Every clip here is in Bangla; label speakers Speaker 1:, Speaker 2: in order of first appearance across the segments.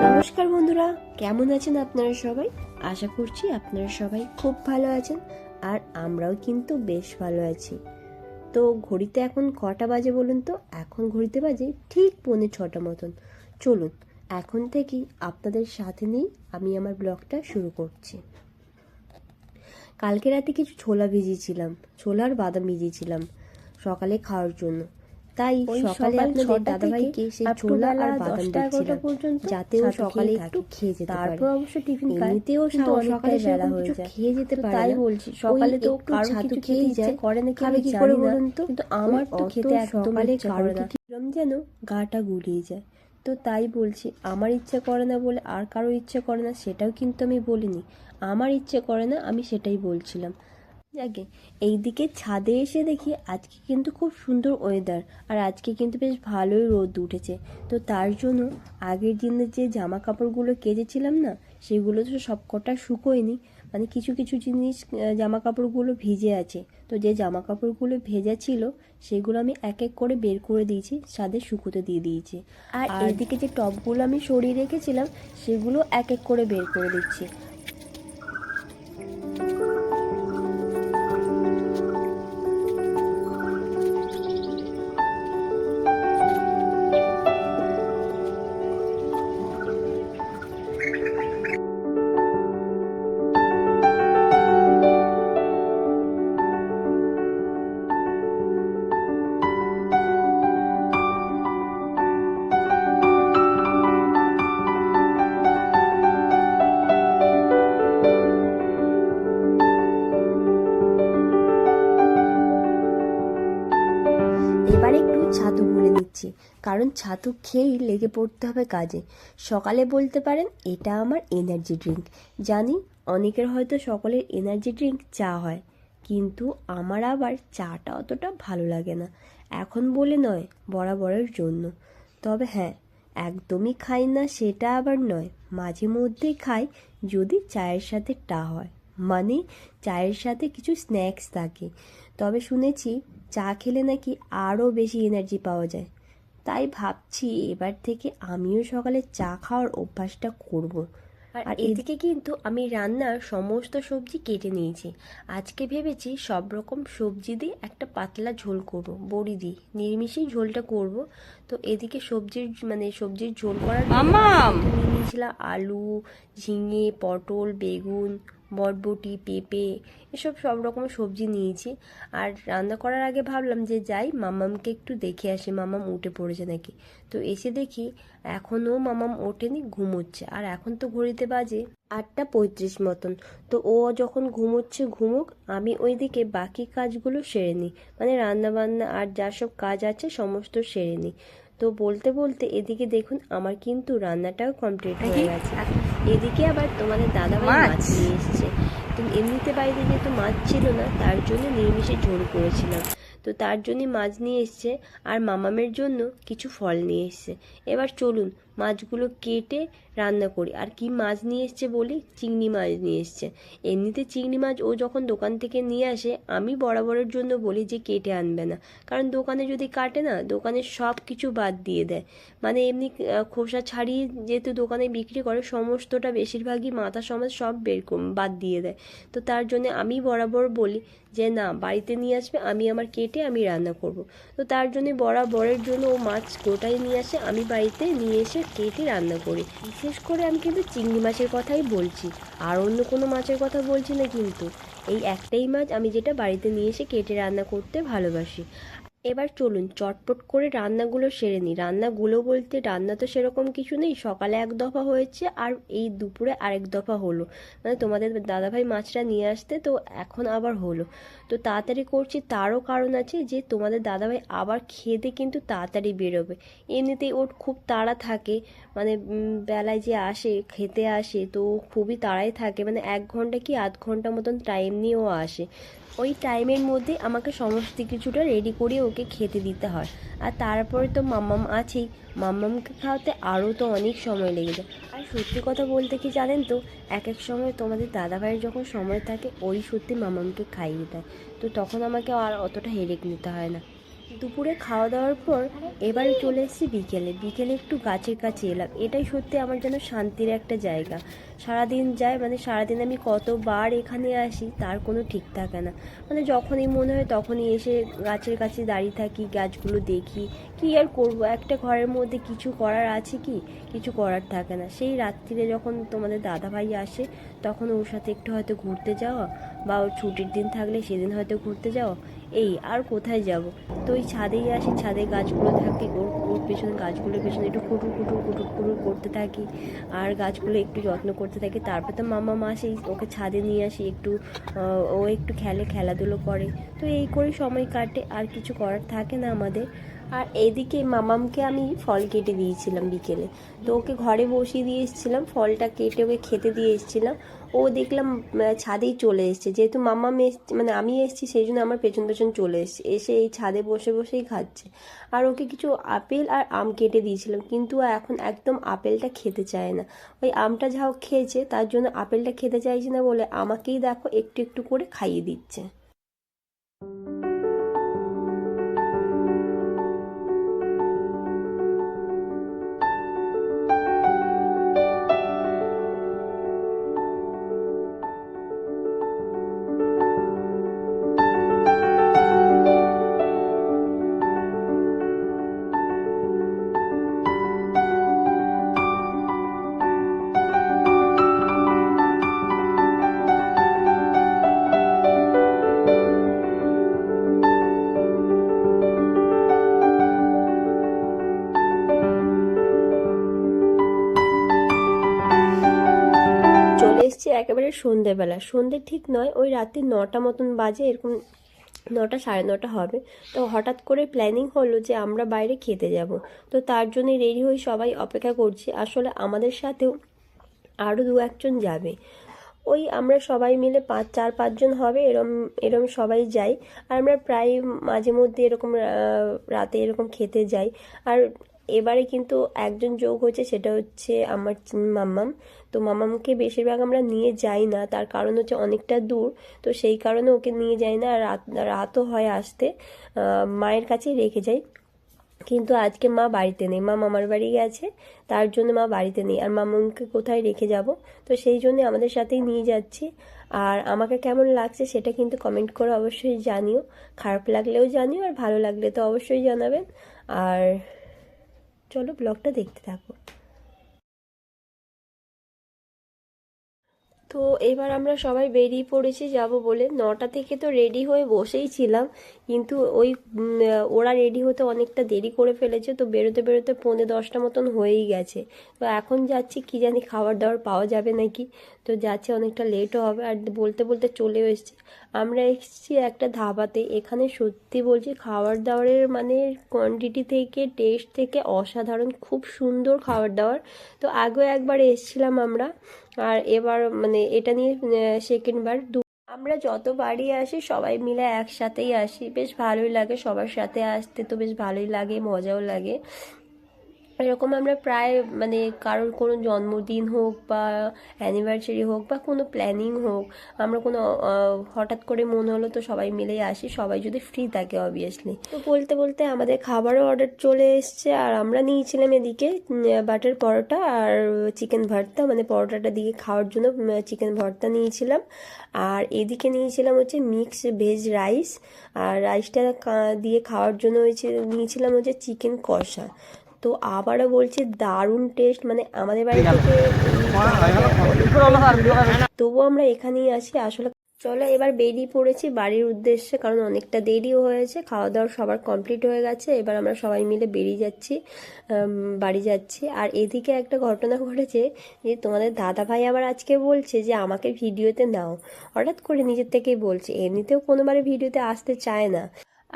Speaker 1: নমস্কার বন্ধুরা, কেমন আছেন আপনারা সবাই? আশা করছি আপনারা সবাই খুব ভালো আছেন, আর আমরাও কিন্তু বেশ ভালো আছি। তো ঘড়িতে এখন কটা বাজে বলুন তো? এখন ঘড়িতে বাজে ঠিক 6:45 মতন। চলুন এখন থেকেই আপনাদের সাথে নিয়ে আমি আমার ব্লগটা শুরু করছি। কালকে রাতে কিছু ছোলা ভিজিয়েছিলাম, ছোলা আর বাদাম ভিজিয়েছিলাম সকালে খাওয়ার জন্য। তাই সকালে আপনাদের দাদাভাইকে সেই ছোলা আর বাদাম দিচ্ছিলাম যাতে ও সকালে একটু খেয়ে যেতে পারে। তারপর অবশ্য টিফিন খায়, এমনিতেও সকালে বেলা হয়ে যায়, খেয়ে যেতে পারে। তাই বলছি সকালে তো কারো কিছু খেয়ে যায়, করে না খাবে কি করে বলুন তো? কিন্তু আমার তো খেতে একদম ইচ্ছে করে না, যেন গাটা গুলিয়ে যায়। তো তাই বলছি, আমার ইচ্ছে করে না বলে আর কারো ইচ্ছে করে না সেটাও কিন্তু আমি বলিনি। আমার ইচ্ছে করে না, আমি সেটাই বলছিলাম। যাকে এইদিকে ছাদে এসে দেখি আজকে কিন্তু খুব সুন্দর ওয়েদার, আর আজকে কিন্তু বেশ ভালোই রোদ উঠেছে। তো তার জন্য আগের দিনের যে জামা কাপড়গুলো কেচেছিলাম না, সেগুলো তো সবকটা শুকোয়নি, মানে কিছু কিছু জিনিস জামা কাপড়গুলো ভিজে আছে। তো যে জামা কাপড়গুলো ভেজা ছিল সেগুলো আমি এক এক করে বের করে দিয়েছি, ছাদে শুকোতে দিয়ে দিয়েছি। আর এইদিকে যে টবগুলো আমি সরিয়ে রেখেছিলাম সেগুলো এক এক করে বের করে দিচ্ছি। এবার একটু ছাতু গুলে নিচ্ছি, কারণ ছাতু খেয়েই লেগে পড়তে হবে কাজে। সকালে বলতে পারেন এটা আমার এনার্জি ড্রিঙ্ক। জানি অনেকের হয়তো সকলের এনার্জি ড্রিঙ্ক চা হয়, কিন্তু আমার আবার চাটা অতটা ভালো লাগে না। এখন বলে নয়, বরাবরের জন্য। তবে হ্যাঁ, একদমই খাই না সেটা আবার নয়, মাঝে মধ্যেই খাই যদি চায়ের সাথে টা হয়, মানে চায়ের সাথে কিছু স্ন্যাক্স থাকে। তবে শুনেছি চা খেলে নাকি আরও বেশি এনার্জি পাওয়া যায়। তাই ভাবছি এবার থেকে আমিও সকালে চা খাওয়ার অভ্যাসটা করব। আর এদিকে কিন্তু আমি রান্নার সমস্ত সবজি কেটে নিয়েছি। আজকে ভেবেছি সব রকম সবজি দিয়ে একটা পাতলা ঝোল করব, বড়ি দিয়ে নিরামিষই ঝোলটা করব। তো এদিকে সবজির ঝোল করার জন্য নিয়ে নিয়েছিলাম আলু, ঝিঙে, পটল, বেগুন, বরবটি, পেঁপে, এসব সব রকম সবজি নিয়েছি। আর রান্না করার আগে ভাবলাম যে যাই মামামকে একটু দেখে আসি, মামাম উঠে পড়েছে নাকি। তো এসে দেখি এখনও মামাম ওঠেনি, ঘুমোচ্ছে। আর এখন তো ঘড়িতে বাজে 8:35 মতন। তো ও যখন ঘুমোচ্ছে ঘুমোক, আমি ওইদিকে বাকি কাজগুলো সেরে নিই, মানে রান্না বান্না আর যা সব কাজ আছে সমস্ত সেরে নিই। তো বলতে বলতে এদিকে দেখুন আমার কিন্তু রান্নাটাও কমপ্লিট হয়ে গেছে। এদিকে আবার তোমাদের দাদাভাই মাছ নিয়ে এসছে। তো এমনিতে বাড়িতে যেহেতু মাছ ছিল না, তার জন্য নিরামিষে ঝোল করেছিলাম। তো তার জন্যই মাছ নিয়ে এসছে, আর মামামের জন্য কিছু ফল নিয়ে এসছে। এবার চলুন মাছগুলো কেটে রান্না করি। আর কি মাছ নিয়ে এসছে বলি, চিংড়ি মাছ নিয়ে এসছে। এমনিতে চিংড়ি মাছ ও যখন দোকান থেকে নিয়ে আসে আমি বরাবরের জন্য বলি যে কেটে আনবে না, কারণ দোকানে যদি কাটে না, দোকানে সব কিছু বাদ দিয়ে দেয়। মানে এমনি খোসা ছাড়িয়ে যেহেতু দোকানে বিক্রি করে, সমস্তটা বেশিরভাগই মাথা সমেত সব বাদ দিয়ে দেয়। তো তার জন্য আমি বরাবর বলি যে না, বাড়িতে নিয়ে আসবে, আমি আমার কেটে আমি রান্না করব। তো তার জন্য বরাবরের জন্য ও মাছ গোটাই নিয়ে আসে, আমি বাড়িতে নিয়ে এসে কেটে রান্না করি। বিশেষ করে আমি কিন্তু চিংড়ি মাছের কথাই বলছি, আর অন্য কোনো মাছের কথা বলছি না। কিন্তু এই একটাই মাছ আমি যেটা বাড়িতে নিয়ে এসে কেটে রান্না করতে ভালোবাসি। এবার চলুন চটপট করে রান্নাগুলো সেরে নিই। রান্নাগুলো বলতে রান্না তো সেরকম কিছু নেই, সকালে এক দফা হয়েছে আর এই দুপুরে আরেক দফা হলো। মানে তোমাদের দাদাভাই মাছটা নিয়ে আসতে তো এখন আবার হলো। তো তাড়াতাড়ি করছি, তারও কারণ আছে যে তোমাদের দাদাভাই আবার খেতে কিন্তু তাড়াতাড়ি বেরোবে। এমনিতেই ওর খুব তাড়া থাকে, মানে বেলায় যে আসে খেতে আসে তো খুবই তাড়াই থাকে, মানে 1 ঘন্টা কি আধ ঘন্টা মতন টাইম নিয়েও আসে। ওই টাইমের মধ্যে আমাকে সমস্ত কিছুটা রেডি করে ওকে খেতে দিতে হয়। আর তারপরে তো মাম্মাম আছেই, মাম্মামকে খাওয়াতে আরও তো অনেক সময় লেগে যায়। আর সত্যি কথা বলতে কি জানেন তো, এক এক সময় তোমাদের দাদাভাইয়ের যখন সময় থাকে ওই সত্যি মাম্মামকে খাইয়ে দেয়, তো তখন আমাকে আর অতটা হেডেক নিতে হয় না। দুপুরে খাওয়া দাওয়ার পর এবার চলে এসেছি বিকেলে। বিকেলে একটু গাছের কাছে এলাম, এটাই সত্যি আমার যেন শান্তির একটা জায়গা। সারাদিন যায়, মানে সারাদিন আমি কতবার এখানে আসি তার কোনো ঠিক থাকে না। মানে যখনই মনে হয় তখনই এসে গাছের কাছে দাঁড়িয়ে থাকি, গাছগুলো দেখি। কি আর করব, একটা ঘরের মধ্যে কিছু করার আছে কি? কিছু করার থাকে না। সেই রাত্রিরে যখন তোমাদের দাদাভাই আসে তখন ওর সাথে একটু হয়তো ঘুরতে যাওয়া, বা ওর ছুটির দিন থাকলে সেদিন হয়তো ঘুরতে যাওয়া, এই আর কোথায় যাব। তো ওই ছাদেই আসি, ছাদে গাছগুলো থাকে, ওর ওর পেছনে গাছগুলোর পেছনে একটু কুটুর কুটুর কুটুর কুটুর করতে থাকি আর গাছগুলো একটু যত্ন করতে থাকি। তারপর তো মামা আসেই, ওকে ছাদে নিয়ে আসি, একটু ও একটু খেলাধুলো করে। তো এই করে সময় কাটে, আর কিছু করার থাকে না আমাদের। আর এইদিকে মামামকে আমি ফল কেটে দিয়েছিলাম বিকেলে, তো ওকে ঘরে বসিয়ে দিয়ে এসেছিলাম, ফলটা কেটে ওকে খেতে দিয়ে এসেছিলাম। ও দেখলাম ছাদেই চলে এসছে, যেহেতু মাম্মাম মানে আমি এসেছি সেই জন্য আমার পেছন পেছন চলে এসছে, এসে এই ছাদে বসে বসেই খাচ্ছে। আর ওকে কিছু আপেল আর আম কেটে দিয়েছিলাম, কিন্তু এখন একদম আপেলটা খেতে চায় না। ওই আমটা যা হোক খেয়েছে, তার জন্য আপেলটা খেতে চাইছে না বলে আমাকেই দেখো একটু একটু করে খাইয়ে দিচ্ছে। চলে এসেছি একেবারে সন্ধেবেলা, সন্ধে ঠিক নয়, ওই রাত্রি 9টা মতন বাজে এরকম, 9টা সাড়ে 9টা হবে। তো হঠাৎ করে প্ল্যানিং হলো যে আমরা বাইরে খেতে যাব। তো তার জন্যই রেডি হয়ে সবাই অপেক্ষা করছি। আসলে আমাদের সাথেও আরও 2-1 জন যাবে। ওই আমরা সবাই মিলে 4-5 জন হবে, এরম এরম সবাই যাই। আর আমরা প্রায় মাঝে মধ্যে এরকম রাতে এরকম খেতে যাই। আর এবারে কিন্তু একজন যোগ হয়েছে, সেটা হচ্ছে আমার মাম্মাম। তো মাম্মামকে বেশিরভাগ আমরা নিয়ে যাই না, তার কারণ হচ্ছে অনেকটা দূর। তো সেই কারণে ওকে নিয়ে যাই না, আর রাতও হয় আসতে, মায়ের কাছেই রেখে যাই। কিন্তু আজকে মা বাড়িতে নেই, মা মামার বাড়ি গেছে, তার জন্য মা বাড়িতে নেই। আর মামুনকে কোথায় রেখে যাব, তো সেই জন্য আমাদের সাথেই নিয়ে যাচ্ছি। আর আমাকে কেমন লাগছে সেটা কিন্তু কমেন্ট করে অবশ্যই জানিও, খারাপ লাগলেও জানিও, আর ভালো লাগলে তো অবশ্যই জানাবেন। আর চলো ব্লগটা দেখতে থাকো। তো এবার আমরা সবাই বেরিয়ে পড়েছি যাব বলে। 9টা থেকে তো রেডি হয়ে বসেই ছিলাম, কিন্তু ওই ওরা রেডি হতে অনেকটা দেরি করে ফেলেছে, তো বেরোতে বেরোতে 9:45 মতন হয়েই গেছে। তো এখন যাচ্ছি, কি জানি খাবার দাবার পাওয়া যাবে নাকি, তো যাচ্ছে, অনেকটা লেটও হবে। আর বলতে বলতে চলেও এসেছি। আমরা এসেছি একটা ধাবাতে, এখানে সত্যি বলছি খাবার দাবারের মানে কোয়ান্টিটি থেকে টেস্ট থেকে অসাধারণ, খুব সুন্দর খাবার দাবার। তো আগেও একবার এসেছিলাম আমরা, আর এবার মানে এটা নিয়ে সেকেন্ড বার। আমরা যতবারই আসি সবাই মিলে একসাথেই আসি, বেশ ভালোই লাগে সবার সাথে আসতে, তো বেশ ভালোই লাগে, মজাও লাগে। এরকম আমরা প্রায় মানে কারোর কোনো জন্মদিন হোক বা অ্যানিভার্সারি হোক বা কোনো প্ল্যানিং হোক, আমরা কোনো হঠাৎ করে মনে হলো তো সবাই মিলেই আসি, সবাই যদি ফ্রি থাকে অবভিয়াসলি। তো বলতে বলতে আমাদের খাবারও অর্ডার চলে এসছে, আর আমরা নিয়েছিলাম এদিকে বাটার পরোটা আর চিকেন ভর্তা, মানে পরোটাটা দিয়ে খাওয়ার জন্য চিকেন ভর্তা নিয়েছিলাম। আর এদিকে নিয়েছিলাম হচ্ছে মিক্স ভেজ রাইস, আর রাইসটা দিয়ে খাওয়ার জন্য হয়েছে নিয়েছিলাম হচ্ছে চিকেন কষা। তো আবারও বলছি দারুণ টেস্ট, মানে আমাদের বাড়ি থেকে তবুও আমরা এখানেই আসি আসলে চলো এবার বেরিয়ে পড়েছি বাড়ির উদ্দেশ্যে, কারণ অনেকটা দেরিও হয়েছে, খাওয়া দাওয়া সবার কমপ্লিট হয়ে গেছে। এবার আমরা সবাই মিলে বেরিয়ে যাচ্ছি, বাড়ি যাচ্ছি। আর এদিকে একটা ঘটনা ঘটেছে যে তোমাদের দাদা ভাই আবার আজকে বলছে যে আমাকে ভিডিওতে নাও, হঠাৎ করে নিজের থেকেই বলছে। এমনিতেও কোনোবারে ভিডিওতে আসতে চায় না,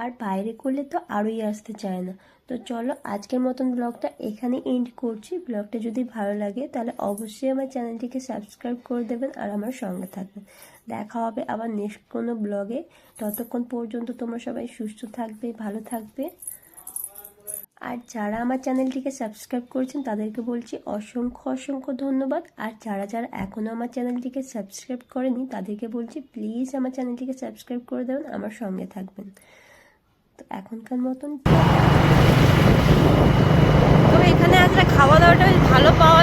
Speaker 1: আর বাইরে করলে তো আরোই আসতে চায় না। তো চলো আজকের মতন ব্লগটা এখানে এন্ড করছি। ব্লগটা যদি ভালো লাগে তাহলে অবশ্যই আমার চ্যানেলটিকে সাবস্ক্রাইব করে দেবেন আর আমার সঙ্গে থাকবেন। দেখা হবে আবার নেক্সট কোনো ব্লগে। ততক্ষণ পর্যন্ত তোমরা সবাই সুস্থ থাকবে, ভালো থাকবে। আর যারা আমার চ্যানেলটিকে সাবস্ক্রাইব করেছেন তাদেরকে বলছি অসংখ্য অসংখ্য ধন্যবাদ। আর যারা যারা এখনও আমার চ্যানেলটিকে সাবস্ক্রাইব করেনি তাদেরকে বলছি প্লিজ আমার চ্যানেলটিকে সাবস্ক্রাইব করে দেবেন, আমার সঙ্গে থাকবেন। তো এখনকার মতন তো এখানে আসলে খাওয়া দাওয়াটা বেশ ভালো পাওয়া